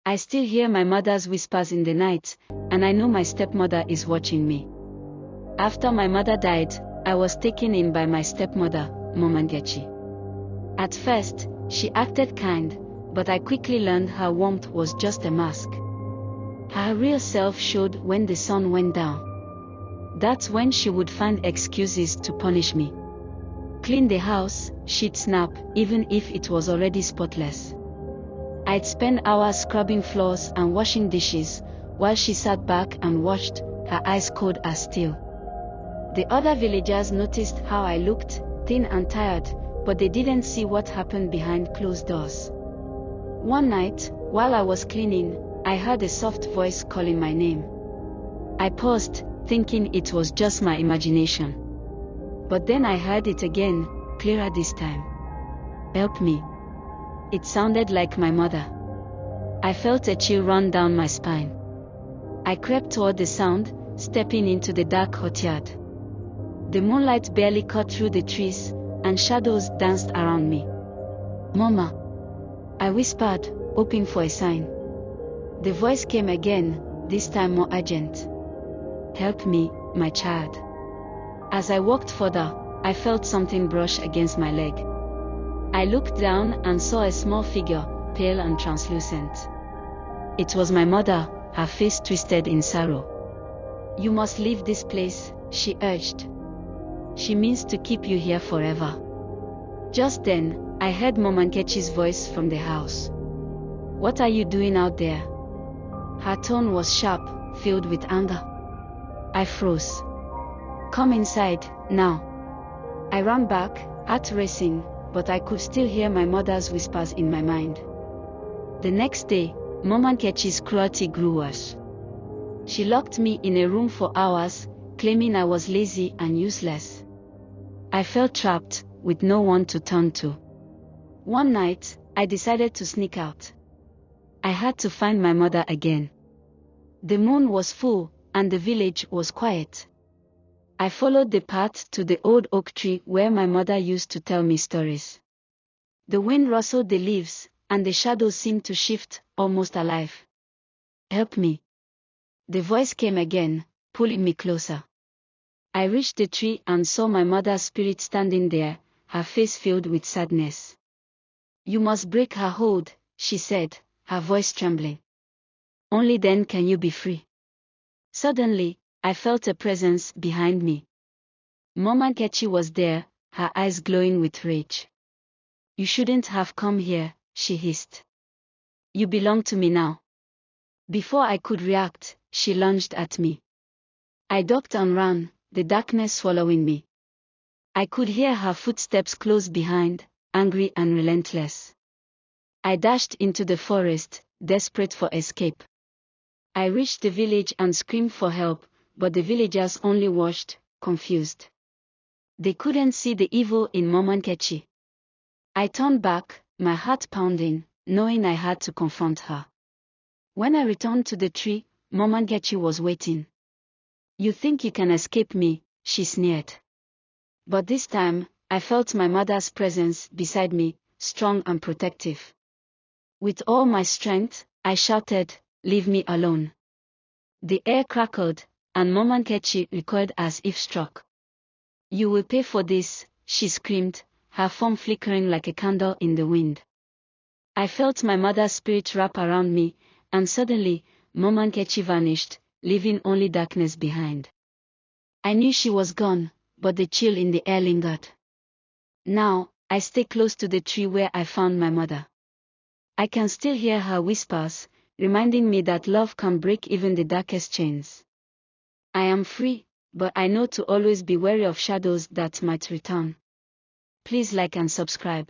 I still hear my mother's whispers in the night, and I know my stepmother is watching me. After my mother died, I was taken in by my stepmother, Mama Nkechi. At first, she acted kind, but I quickly learned her warmth was just a mask. Her real self showed when the sun went down. That's when she would find excuses to punish me. Clean the house, she'd snap, even if it was already spotless. I'd spend hours scrubbing floors and washing dishes, while she sat back and watched, her eyes cold as steel. The other villagers noticed how I looked, thin and tired, but they didn't see what happened behind closed doors. One night, while I was cleaning, I heard a soft voice calling my name. I paused, thinking it was just my imagination. But then I heard it again, clearer this time. Help me. It sounded like my mother. I felt a chill run down my spine. I crept toward the sound, stepping into the dark courtyard. The moonlight barely cut through the trees, and shadows danced around me. Mama, I whispered, hoping for a sign. The voice came again, this time more urgent. Help me, my child. As I walked further, I felt something brush against my leg. I looked down and saw a small figure, pale and translucent. It was my mother, her face twisted in sorrow. You must leave this place, she urged. She means to keep you here forever. Just then, I heard Mama Nkechi's voice from the house. What are you doing out there? Her tone was sharp, filled with anger. I froze. Come inside, now. I ran back, heart racing, but I could still hear my mother's whispers in my mind. The next day, Mama Nkechi's cruelty grew worse. She locked me in a room for hours, claiming I was lazy and useless. I felt trapped, with no one to turn to. One night, I decided to sneak out. I had to find my mother again. The moon was full, and the village was quiet. I followed the path to the old oak tree where my mother used to tell me stories. The wind rustled the leaves, and the shadows seemed to shift, almost alive. Help me. The voice came again, pulling me closer. I reached the tree and saw my mother's spirit standing there, her face filled with sadness. You must break her hold, she said, her voice trembling. Only then can you be free. Suddenly, I felt a presence behind me. Mama Nkechi was there, her eyes glowing with rage. You shouldn't have come here, she hissed. You belong to me now. Before I could react, she lunged at me. I ducked and ran, the darkness swallowing me. I could hear her footsteps close behind, angry and relentless. I dashed into the forest, desperate for escape. I reached the village and screamed for help, but the villagers only watched, confused. They couldn't see the evil in Mama Nkechi. I turned back, my heart pounding, knowing I had to confront her. When I returned to the tree, Mama Nkechi was waiting. You think you can escape me, she sneered. But this time, I felt my mother's presence beside me, strong and protective. With all my strength, I shouted, leave me alone. The air crackled, and Mama Nkechi recoiled as if struck. You will pay for this, she screamed, her form flickering like a candle in the wind. I felt my mother's spirit wrap around me, and suddenly, Mama Nkechi vanished, leaving only darkness behind. I knew she was gone, but the chill in the air lingered. Now, I stay close to the tree where I found my mother. I can still hear her whispers, reminding me that love can break even the darkest chains. I am free, but I know to always be wary of shadows that might return. Please like and subscribe.